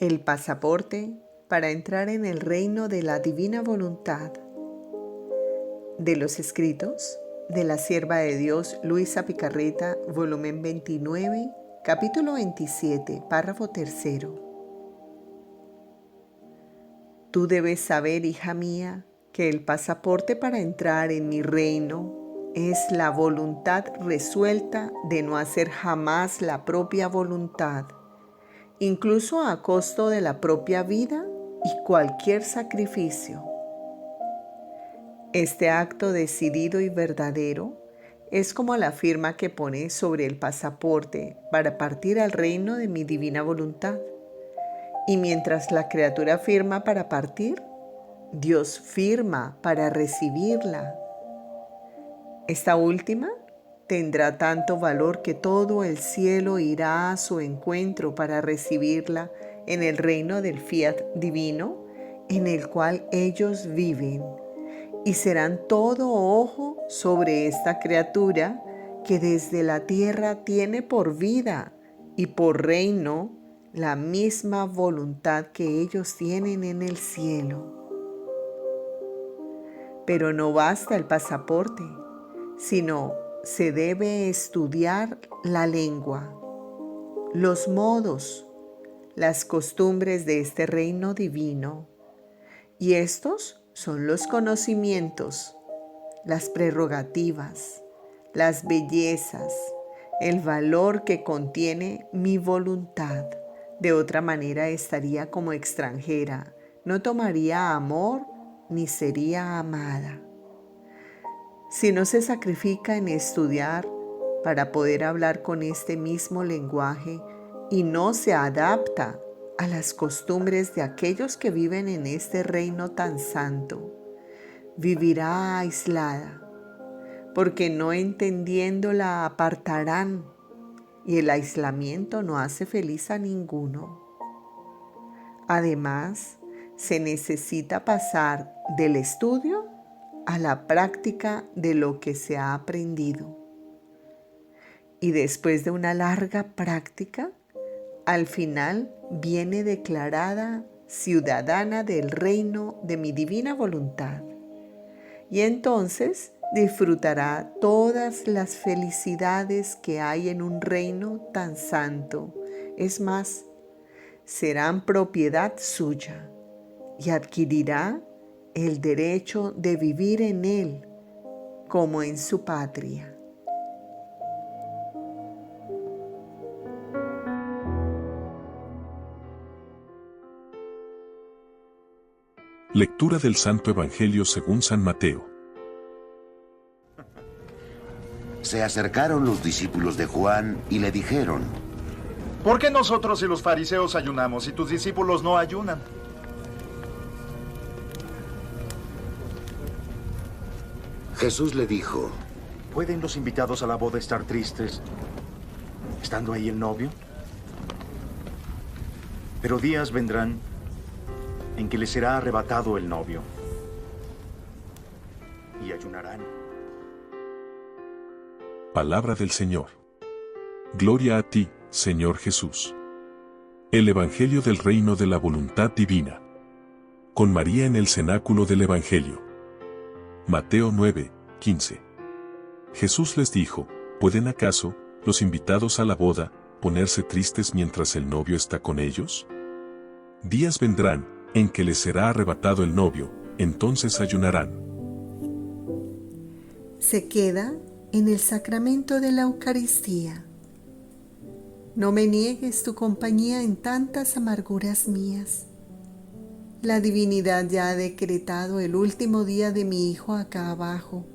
El pasaporte para entrar en el reino de la divina voluntad. De los escritos de la sierva de Dios Luisa Picarreta, volumen 29, capítulo 27, párrafo 3. Tú debes saber, hija mía, que el pasaporte para entrar en mi reino es la voluntad resuelta de no hacer jamás la propia voluntad, incluso a costo de la propia vida y cualquier sacrificio. Este acto decidido y verdadero es como la firma que pone sobre el pasaporte para partir al reino de mi divina voluntad. Y mientras la criatura firma para partir, Dios firma para recibirla. Esta última tendrá tanto valor que todo el cielo irá a su encuentro para recibirla en el reino del fiat divino en el cual ellos viven, y serán todo ojo sobre esta criatura que desde la tierra tiene por vida y por reino la misma voluntad que ellos tienen en el cielo. Pero no basta el pasaporte, sino se debe estudiar la lengua, los modos, las costumbres de este reino divino. Y estos son los conocimientos, las prerrogativas, las bellezas, el valor que contiene mi voluntad. De otra manera estaría como extranjera, no tomaría amor ni sería amada. Si no se sacrifica en estudiar para poder hablar con este mismo lenguaje y no se adapta a las costumbres de aquellos que viven en este reino tan santo, vivirá aislada, porque no entendiéndola apartarán, y el aislamiento no hace feliz a ninguno. Además, se necesita pasar del estudio a la práctica de lo que se ha aprendido. Y después de una larga práctica, al final viene declarada ciudadana del reino de mi divina voluntad. Y entonces disfrutará todas las felicidades que hay en un reino tan santo. Es más, serán propiedad suya y adquirirá el derecho de vivir en él como en su patria. Lectura del Santo Evangelio según San Mateo. Se acercaron los discípulos de Juan y le dijeron: ¿Por qué nosotros y los fariseos ayunamos y tus discípulos no ayunan? Jesús le dijo: ¿Pueden los invitados a la boda estar tristes estando ahí el novio? Pero días vendrán en que les será arrebatado el novio y ayunarán. Palabra del Señor. Gloria a ti, Señor Jesús. El Evangelio del Reino de la Voluntad Divina. Con María en el cenáculo del Evangelio. Mateo 9, 15. Jesús les dijo: ¿Pueden acaso los invitados a la boda ponerse tristes mientras el novio está con ellos? Días vendrán en que les será arrebatado el novio, entonces ayunarán. Se queda en el sacramento de la Eucaristía. No me niegues tu compañía en tantas amarguras mías. La divinidad ya ha decretado el último día de mi hijo acá abajo.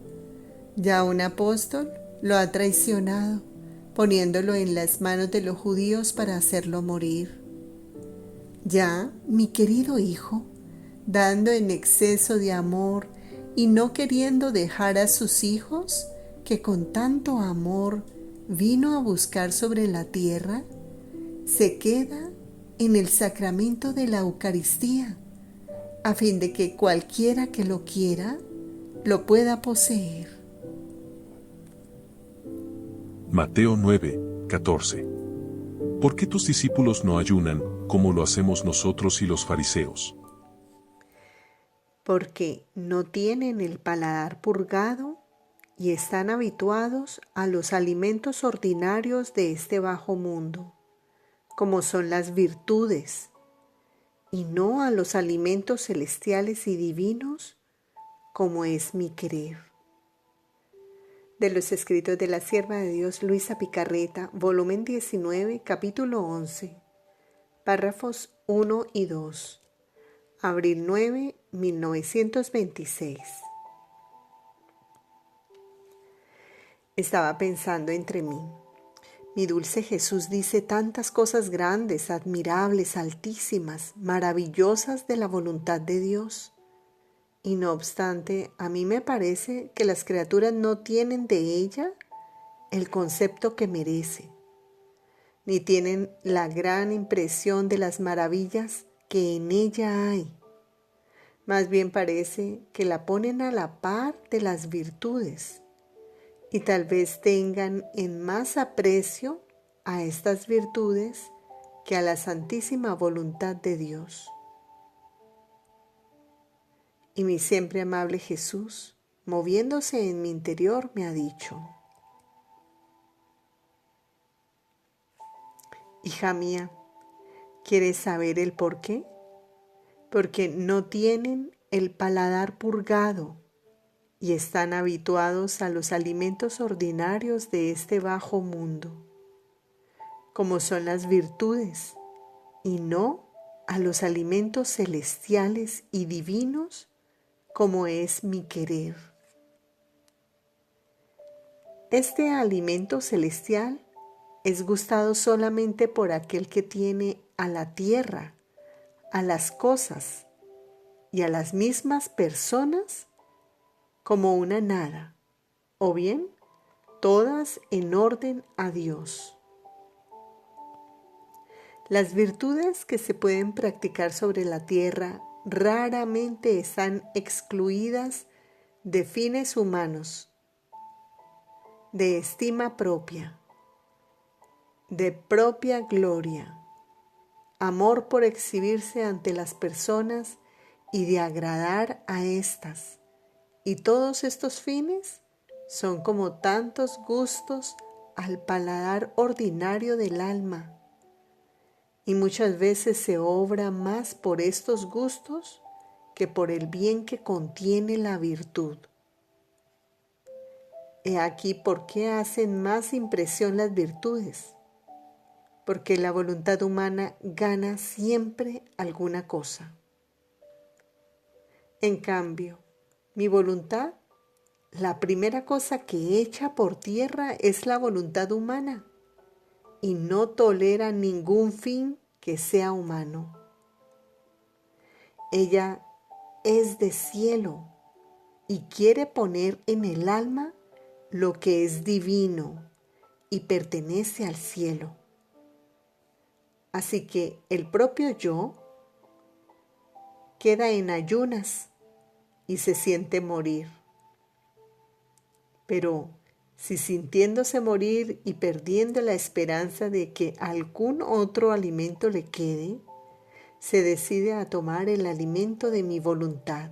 Ya un apóstol lo ha traicionado, poniéndolo en las manos de los judíos para hacerlo morir. Ya mi querido hijo, dando en exceso de amor y no queriendo dejar a sus hijos, que con tanto amor vino a buscar sobre la tierra, se queda en el sacramento de la Eucaristía, a fin de que cualquiera que lo quiera, lo pueda poseer. Mateo 9, 14. ¿Por qué tus discípulos no ayunan, como lo hacemos nosotros y los fariseos? Porque no tienen el paladar purgado y están habituados a los alimentos ordinarios de este bajo mundo, como son las virtudes, y no a los alimentos celestiales y divinos, como es mi querer. De los escritos de la sierva de Dios Luisa Picarreta, volumen 19, capítulo 11, párrafos 1 y 2, abril 9, 1926. Estaba pensando entre mí. Mi dulce Jesús dice tantas cosas grandes, admirables, altísimas, maravillosas de la voluntad de Dios. Y no obstante, a mí me parece que las criaturas no tienen de ella el concepto que merece, ni tienen la gran impresión de las maravillas que en ella hay. Más bien parece que la ponen a la par de las virtudes, y tal vez tengan en más aprecio a estas virtudes que a la santísima voluntad de Dios. Y mi siempre amable Jesús, moviéndose en mi interior, me ha dicho: hija mía, ¿quieres saber el por qué? Porque no tienen el paladar purgado y están habituados a los alimentos ordinarios de este bajo mundo, como son las virtudes, y no a los alimentos celestiales y divinos, como es mi querer. Este alimento celestial es gustado solamente por aquel que tiene a la tierra, a las cosas y a las mismas personas como una nada, o bien todas en orden a Dios. Las virtudes que se pueden practicar sobre la tierra raramente están excluidas de fines humanos, de estima propia, de propia gloria, amor por exhibirse ante las personas y de agradar a éstas. Y todos estos fines son como tantos gustos al paladar ordinario del alma, y muchas veces se obra más por estos gustos que por el bien que contiene la virtud. He aquí por qué hacen más impresión las virtudes, porque la voluntad humana gana siempre alguna cosa. En cambio, mi voluntad, la primera cosa que echa por tierra es la voluntad humana, y no tolera ningún fin que sea humano. Ella es de cielo y quiere poner en el alma lo que es divino y pertenece al cielo. Así que el propio yo queda en ayunas y se siente morir. Pero si sintiéndose morir y perdiendo la esperanza de que algún otro alimento le quede, se decide a tomar el alimento de mi voluntad,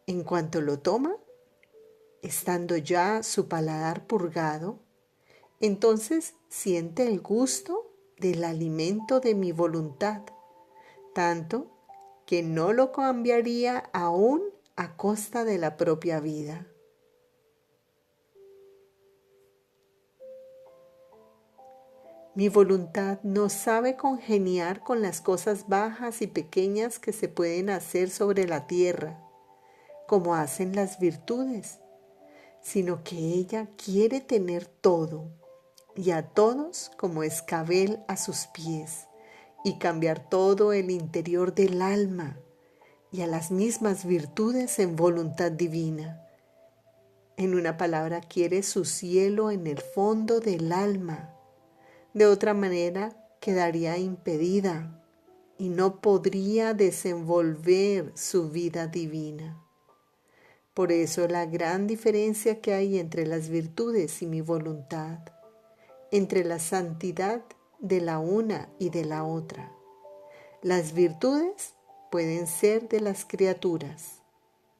en cuanto lo toma, estando ya su paladar purgado, entonces siente el gusto del alimento de mi voluntad, tanto que no lo cambiaría aún a costa de la propia vida. Mi voluntad no sabe congeniar con las cosas bajas y pequeñas que se pueden hacer sobre la tierra, como hacen las virtudes, sino que ella quiere tener todo y a todos como escabel a sus pies, y cambiar todo el interior del alma y a las mismas virtudes en voluntad divina. En una palabra, quiere su cielo en el fondo del alma. De otra manera, quedaría impedida y no podría desenvolver su vida divina. Por eso la gran diferencia que hay entre las virtudes y mi voluntad, entre la santidad de la una y de la otra. Las virtudes pueden ser de las criaturas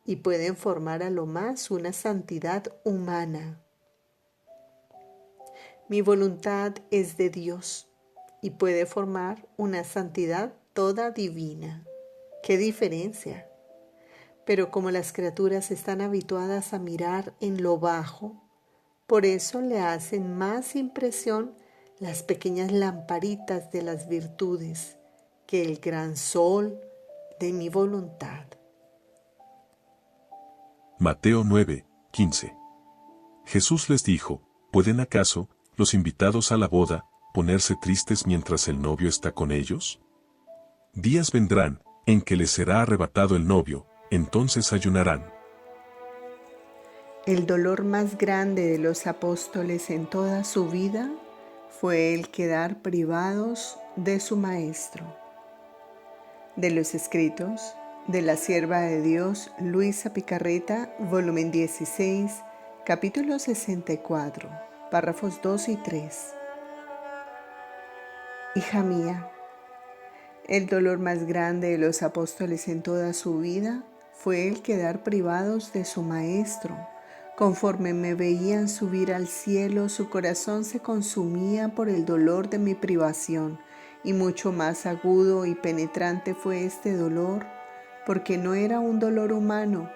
y pueden formar a lo más una santidad humana. Mi voluntad es de Dios y puede formar una santidad toda divina. ¡Qué diferencia! Pero como las criaturas están habituadas a mirar en lo bajo, por eso le hacen más impresión las pequeñas lamparitas de las virtudes que el gran sol de mi voluntad. Mateo 9:15. Jesús les dijo, ¿pueden acaso los invitados a la boda ponerse tristes mientras el novio está con ellos? Días vendrán en que les será arrebatado el novio, entonces ayunarán. El dolor más grande de los apóstoles en toda su vida fue el quedar privados de su Maestro. De los escritos de la sierva de Dios Luisa Picarreta, volumen 16, capítulo 64, párrafos 2 y 3. Hija mía, el dolor más grande de los apóstoles en toda su vida fue el quedar privados de su Maestro. Conforme me veían subir al cielo, su corazón se consumía por el dolor de mi privación, y mucho más agudo y penetrante fue este dolor, porque no era un dolor humano,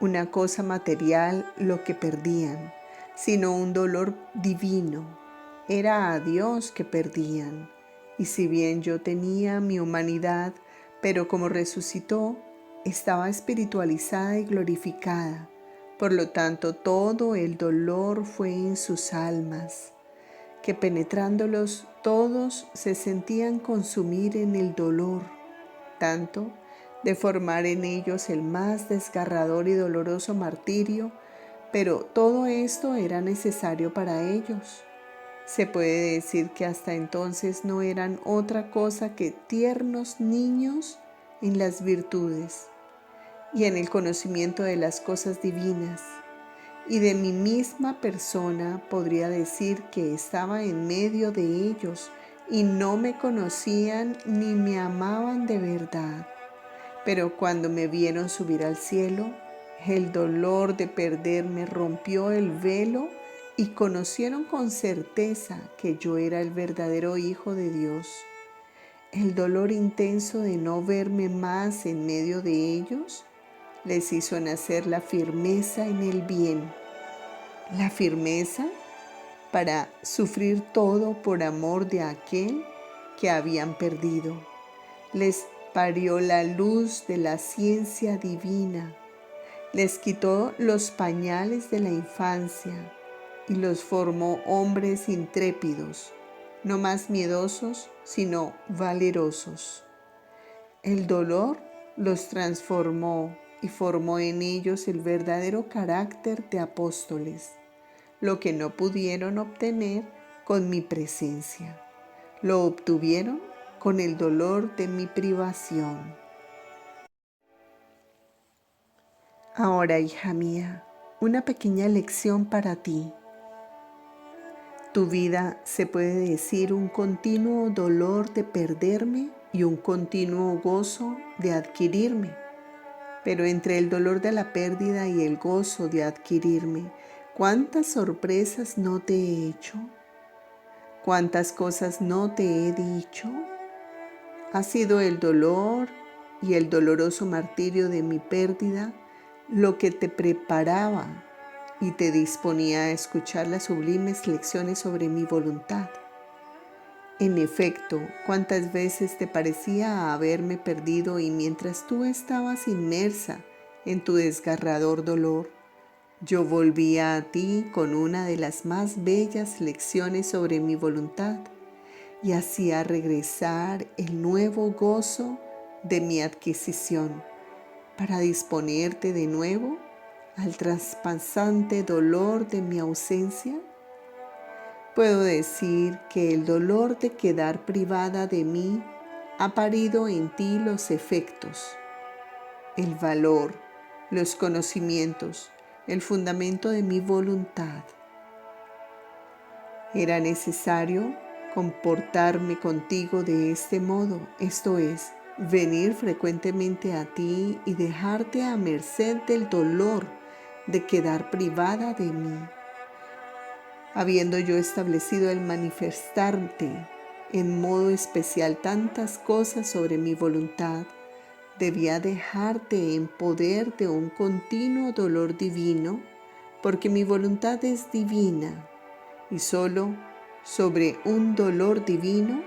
una cosa material lo que perdían, sino un dolor divino. Era a Dios que perdían. Y si bien yo tenía mi humanidad, pero como resucitó, estaba espiritualizada y glorificada. Por lo tanto, todo el dolor fue en sus almas, que penetrándolos todos se sentían consumir en el dolor, tanto de formar en ellos el más desgarrador y doloroso martirio, pero todo esto era necesario para ellos. Se puede decir que hasta entonces no eran otra cosa que tiernos niños en las virtudes y en el conocimiento de las cosas divinas. Y de mi misma persona podría decir que estaba en medio de ellos y no me conocían ni me amaban de verdad. Pero cuando me vieron subir al cielo, el dolor de perderme rompió el velo y conocieron con certeza que yo era el verdadero Hijo de Dios. El dolor intenso de no verme más en medio de ellos les hizo nacer la firmeza en el bien, la firmeza para sufrir todo por amor de aquel que habían perdido. Les parió la luz de la ciencia divina, les quitó los pañales de la infancia y los formó hombres intrépidos, no más miedosos, sino valerosos. El dolor los transformó y formó en ellos el verdadero carácter de apóstoles, lo que no pudieron obtener con mi presencia. Lo obtuvieron con el dolor de mi privación. Ahora, hija mía, una pequeña lección para ti. Tu vida se puede decir un continuo dolor de perderme y un continuo gozo de adquirirme. Pero entre el dolor de la pérdida y el gozo de adquirirme, ¿cuántas sorpresas no te he hecho? ¿Cuántas cosas no te he dicho? Ha sido el dolor y el doloroso martirio de mi pérdida lo que te preparaba y te disponía a escuchar las sublimes lecciones sobre mi voluntad. En efecto, cuántas veces te parecía haberme perdido y mientras tú estabas inmersa en tu desgarrador dolor, yo volvía a ti con una de las más bellas lecciones sobre mi voluntad y hacía regresar el nuevo gozo de mi adquisición para disponerte de nuevo al traspasante dolor de mi ausencia. Puedo decir que el dolor de quedar privada de mí ha parido en ti los efectos, el valor, los conocimientos, el fundamento de mi voluntad. Era necesario comportarme contigo de este modo, esto es, venir frecuentemente a ti y dejarte a merced del dolor de quedar privada de mí. Habiendo yo establecido el manifestarte en modo especial tantas cosas sobre mi voluntad, debía dejarte en poder de un continuo dolor divino, porque mi voluntad es divina, y solo sobre un dolor divino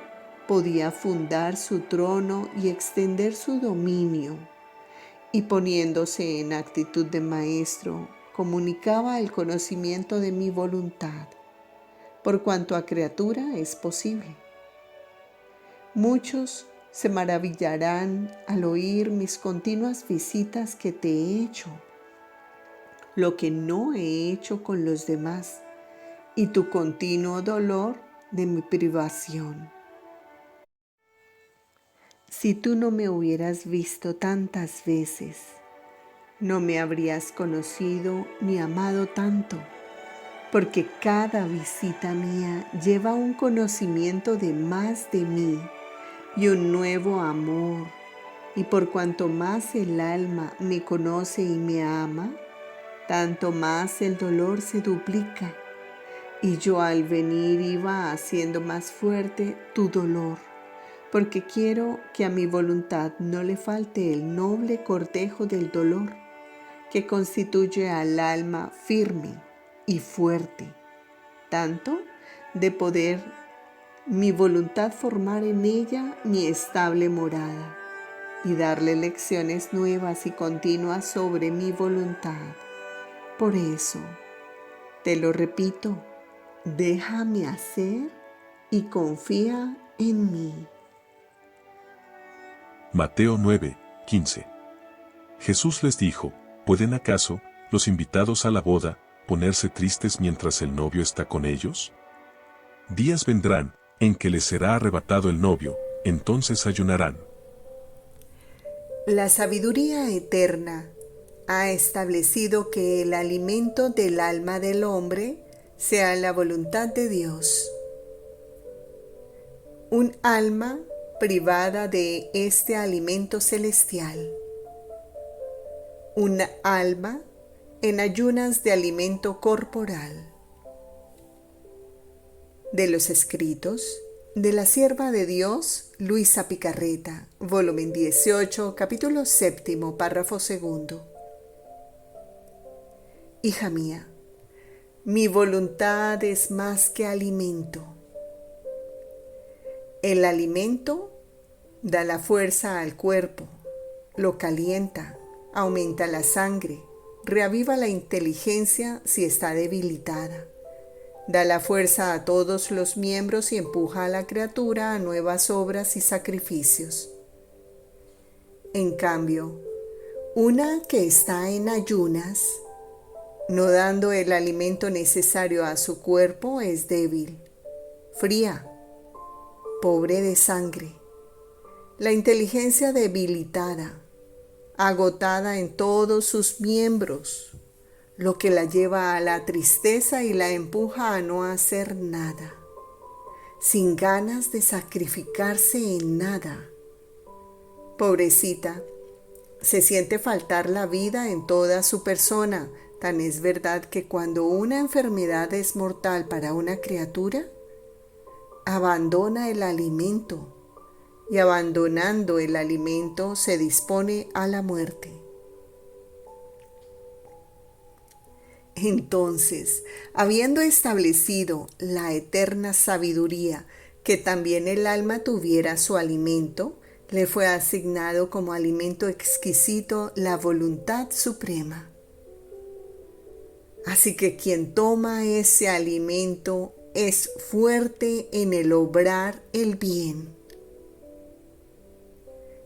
podía fundar su trono y extender su dominio, y poniéndose en actitud de maestro, comunicaba el conocimiento de mi voluntad, por cuanto a criatura es posible. Muchos se maravillarán al oír mis continuas visitas que te he hecho, lo que no he hecho con los demás, y tu continuo dolor de mi privación. Si tú no me hubieras visto tantas veces, no me habrías conocido ni amado tanto, porque cada visita mía lleva un conocimiento de más de mí y un nuevo amor, y por cuanto más el alma me conoce y me ama, tanto más el dolor se duplica, y yo al venir iba haciendo más fuerte tu dolor, porque quiero que a mi voluntad no le falte el noble cortejo del dolor, que constituye al alma firme y fuerte, tanto de poder mi voluntad formar en ella mi estable morada y darle lecciones nuevas y continuas sobre mi voluntad. Por eso, te lo repito, déjame hacer y confía en mí. Mateo 9:15. Jesús les dijo, ¿pueden acaso los invitados a la boda ponerse tristes mientras el novio está con ellos? Días vendrán en que les será arrebatado el novio, entonces ayunarán. La sabiduría eterna ha establecido que el alimento del alma del hombre sea la voluntad de Dios. Un alma privada de este alimento celestial. Un alma en ayunas de alimento corporal. De los escritos de la sierva de Dios, Luisa Picarreta, volumen 18, capítulo 7, párrafo 2. Hija mía, mi voluntad es más que alimento. El alimento da la fuerza al cuerpo, lo calienta, aumenta la sangre, reaviva la inteligencia si está debilitada. Da la fuerza a todos los miembros y empuja a la criatura a nuevas obras y sacrificios. En cambio, una que está en ayunas, no dando el alimento necesario a su cuerpo, es débil, fría, pobre de sangre, la inteligencia debilitada, agotada en todos sus miembros, lo que la lleva a la tristeza y la empuja a no hacer nada, sin ganas de sacrificarse en nada. Pobrecita, se siente faltar la vida en toda su persona. Tan es verdad que cuando una enfermedad es mortal para una criatura, abandona el alimento y abandonando el alimento se dispone a la muerte. Entonces, habiendo establecido la eterna sabiduría que también el alma tuviera su alimento, le fue asignado como alimento exquisito la voluntad suprema. Así que quien toma ese alimento es fuerte en el obrar el bien.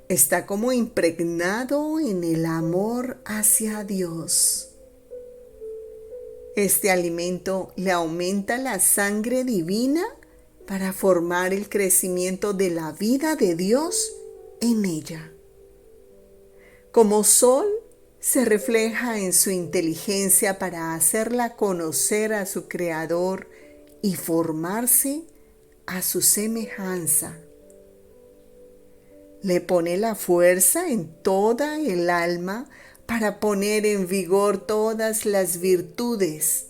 Está como impregnado en el amor hacia Dios. Este alimento le aumenta la sangre divina para formar el crecimiento de la vida de Dios en ella. Como sol, se refleja en su inteligencia para hacerla conocer a su Creador y formarse a su semejanza. Le pone la fuerza en toda el alma para poner en vigor todas las virtudes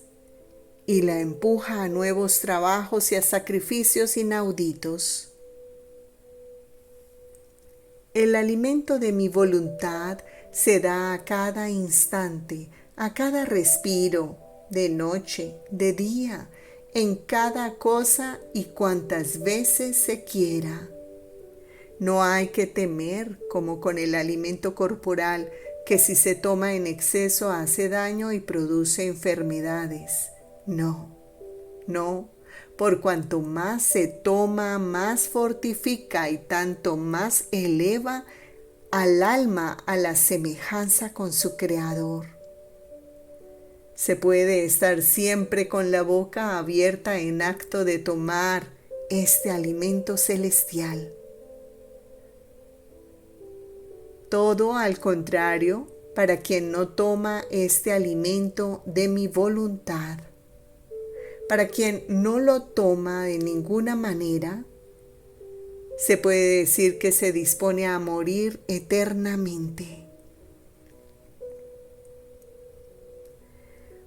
y la empuja a nuevos trabajos y a sacrificios inauditos. El alimento de mi voluntad se da a cada instante, a cada respiro, de noche, de día, en cada cosa y cuantas veces se quiera. No hay que temer como con el alimento corporal, que si se toma en exceso hace daño y produce enfermedades. No, por cuanto más se toma, más fortifica y tanto más eleva al alma a la semejanza con su Creador. Se puede estar siempre con la boca abierta en acto de tomar este alimento celestial. Todo al contrario para quien no toma este alimento de mi voluntad. Para quien no lo toma de ninguna manera, se puede decir que se dispone a morir eternamente.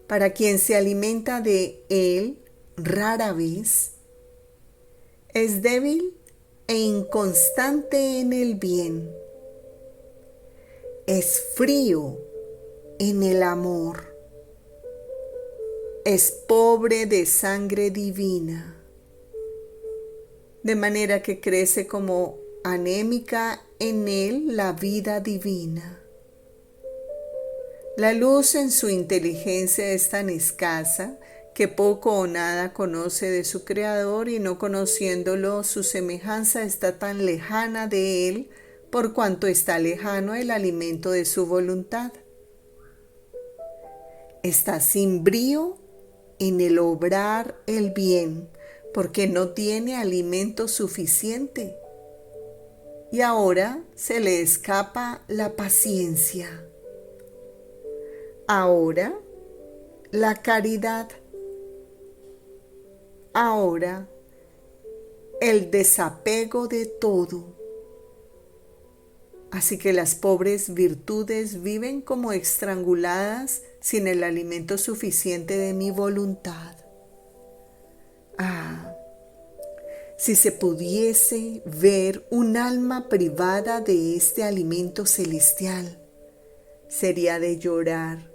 Para quien se alimenta de él rara vez, es débil e inconstante en el bien. Es frío en el amor. Es pobre de sangre divina, de manera que crece como anémica en él la vida divina. La luz en su inteligencia es tan escasa que poco o nada conoce de su Creador, y no conociéndolo, su semejanza está tan lejana de él por cuanto está lejano el alimento de su voluntad. Está sin brío en el obrar el bien, porque no tiene alimento suficiente. Y ahora se le escapa la paciencia. Ahora la caridad. Ahora el desapego de todo. Así que las pobres virtudes viven como estranguladas sin el alimento suficiente de mi voluntad. Si se pudiese ver un alma privada de este alimento celestial, sería de llorar.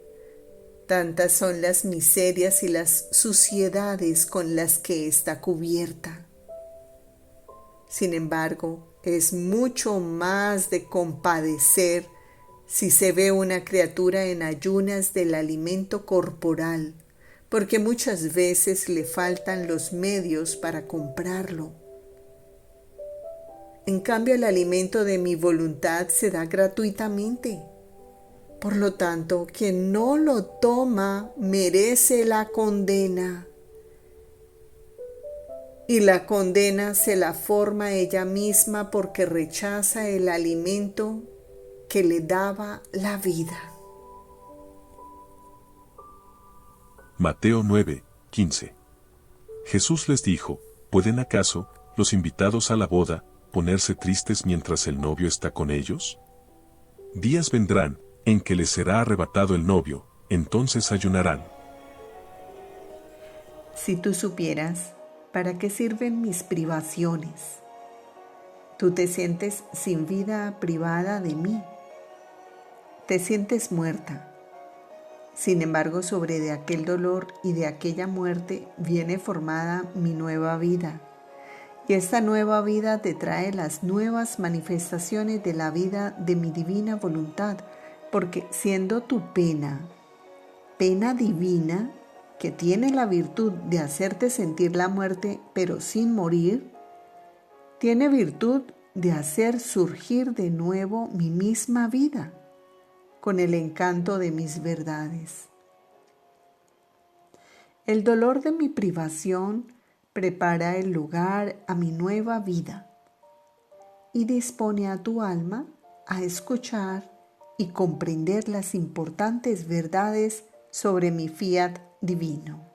Tantas son las miserias y las suciedades con las que está cubierta. Sin embargo, es mucho más de compadecer si se ve una criatura en ayunas del alimento corporal, porque muchas veces le faltan los medios para comprarlo. En cambio, el alimento de mi voluntad se da gratuitamente. Por lo tanto, quien no lo toma merece la condena. Y la condena se la forma ella misma porque rechaza el alimento que le daba la vida. Mateo 9:15. Jesús les dijo: ¿pueden acaso los invitados a la boda ponerse tristes mientras el novio está con ellos? Días vendrán en que les será arrebatado el novio, entonces ayunarán. Si tú supieras para qué sirven mis privaciones, tú te sientes sin vida privada de mí. Te sientes muerta. Sin embargo, sobre de aquel dolor y de aquella muerte viene formada mi nueva vida. Y esta nueva vida te trae las nuevas manifestaciones de la vida de mi divina voluntad, porque siendo tu pena divina, que tiene la virtud de hacerte sentir la muerte, pero sin morir, tiene virtud de hacer surgir de nuevo mi misma vida, con el encanto de mis verdades. El dolor de mi privación prepara el lugar a mi nueva vida y dispone a tu alma a escuchar y comprender las importantes verdades sobre mi fiat divino.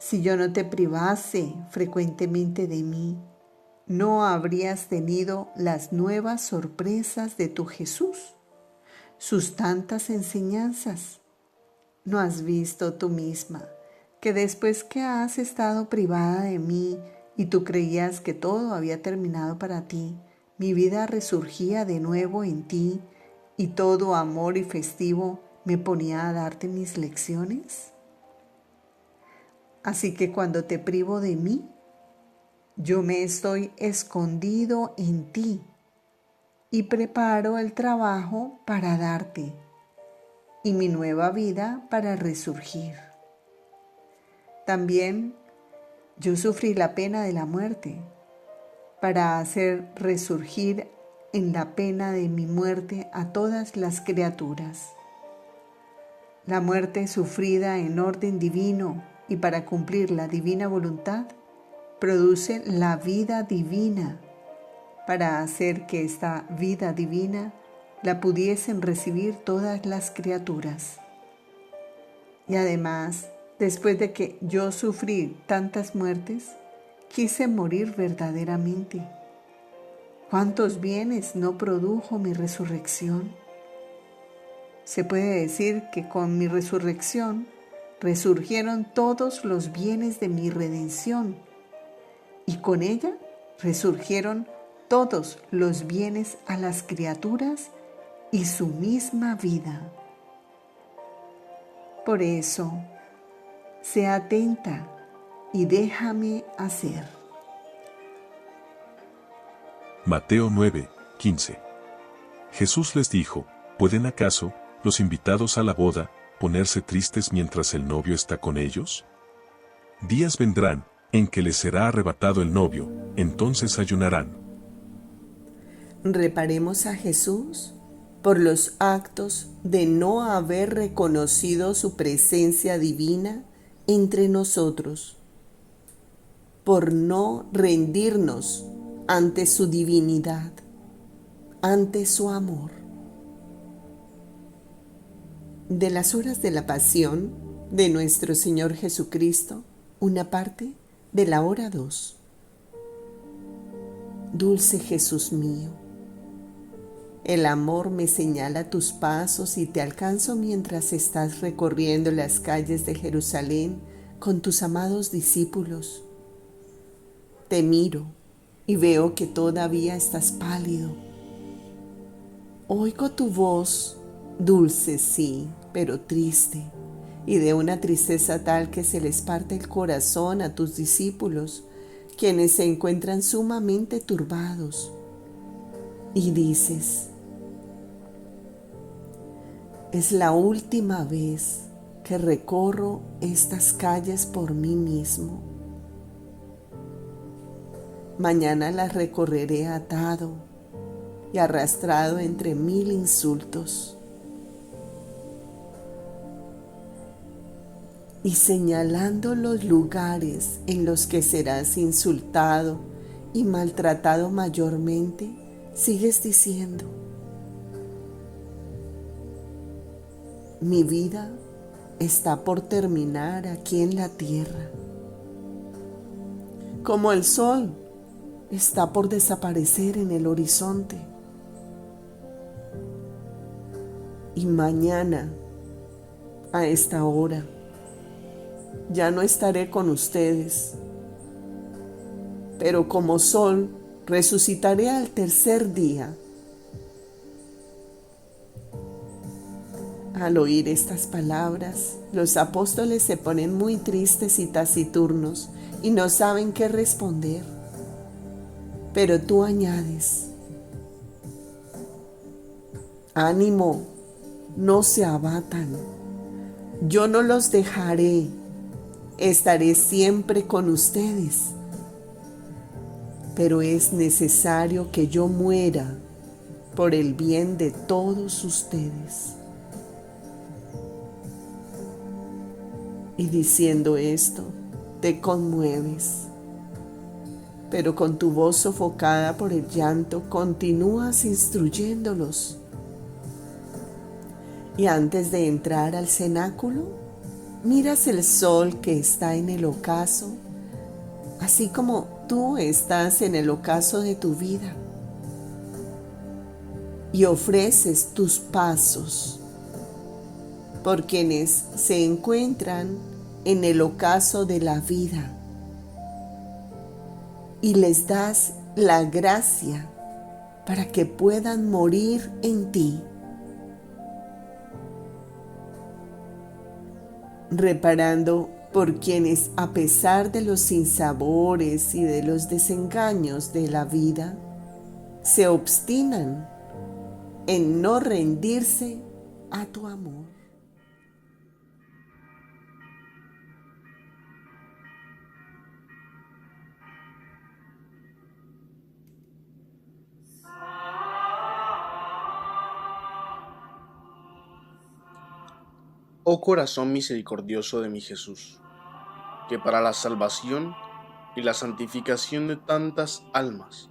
Si yo no te privase frecuentemente de mí, no habrías tenido las nuevas sorpresas de tu Jesús, sus tantas enseñanzas. ¿No has visto tú misma que después que has estado privada de mí y tú creías que todo había terminado para ti, mi vida resurgía de nuevo en ti y todo amor y festivo me ponía a darte mis lecciones? Así que cuando te privo de mí, yo me estoy escondido en ti y preparo el trabajo para darte y mi nueva vida para resurgir. También yo sufrí la pena de la muerte para hacer resurgir en la pena de mi muerte a todas las criaturas. La muerte sufrida en orden divino y para cumplir la divina voluntad produce la vida divina para hacer que esta vida divina la pudiesen recibir todas las criaturas. Y además, después de que yo sufrí tantas muertes, quise morir verdaderamente. ¿Cuántos bienes no produjo mi resurrección? Se puede decir que con mi resurrección resurgieron todos los bienes de mi redención y con ella resurgieron todos los bienes a las criaturas y su misma vida. Por eso, sea atenta y déjame hacer. Mateo 9:15. Jesús les dijo, ¿pueden acaso los invitados a la boda ponerse tristes mientras el novio está con ellos? Días vendrán en que les será arrebatado el novio, entonces ayunarán. Reparemos a Jesús por los actos de no haber reconocido su presencia divina entre nosotros, por no rendirnos ante su divinidad, ante su amor. De las horas de la pasión de nuestro Señor Jesucristo, una parte de la hora 2. Dulce Jesús mío, el amor me señala tus pasos y te alcanzo mientras estás recorriendo las calles de Jerusalén con tus amados discípulos. Te miro y veo que todavía estás pálido. Oigo tu voz, dulce sí, pero triste, y de una tristeza tal que se les parte el corazón a tus discípulos, quienes se encuentran sumamente turbados. Y dices, es la última vez que recorro estas calles por mí mismo. Mañana las recorreré atado y arrastrado entre 1000 insultos. Y señalando los lugares en los que serás insultado y maltratado mayormente, sigues diciendo, mi vida está por terminar aquí en la tierra, como el sol está por desaparecer en el horizonte. Y mañana, a esta hora, ya no estaré con ustedes, pero como sol resucitaré al tercer día. Al oír estas palabras, los apóstoles se ponen muy tristes y taciturnos y no saben qué responder. Pero tú añades, ánimo, no se abatan, yo no los dejaré, estaré siempre con ustedes. Pero es necesario que yo muera por el bien de todos ustedes. Y diciendo esto, te conmueves, pero con tu voz sofocada por el llanto continúas instruyéndolos. Y antes de entrar al cenáculo, Miras el sol que está en el ocaso, así como tú estás en el ocaso de tu vida, y ofreces tus pasos por quienes se encuentran en el ocaso de la vida, y les das la gracia para que puedan morir en ti, reparando por quienes, a pesar de los sinsabores y de los desengaños de la vida, se obstinan en no rendirse a tu amor. Oh corazón misericordioso de mi Jesús, que para la salvación y la santificación de tantas almas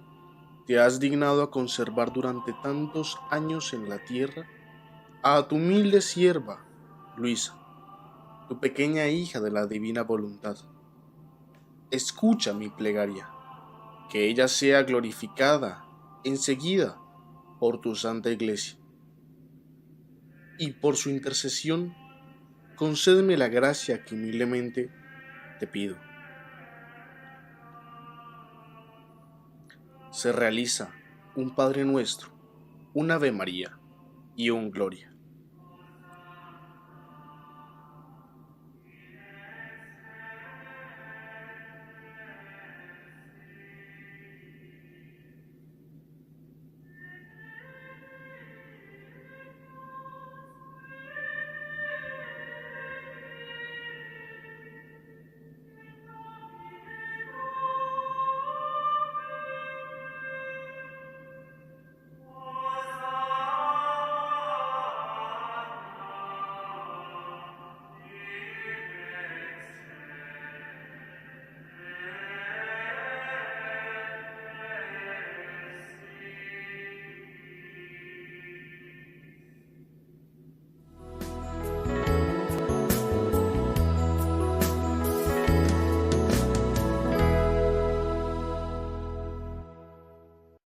te has dignado a conservar durante tantos años en la tierra a tu humilde sierva, Luisa, tu pequeña hija de la divina voluntad. Escucha mi plegaria, que ella sea glorificada enseguida por tu santa iglesia, y por su intercesión concédeme la gracia que humildemente te pido. Se realiza un Padre Nuestro, un Ave María y un Gloria.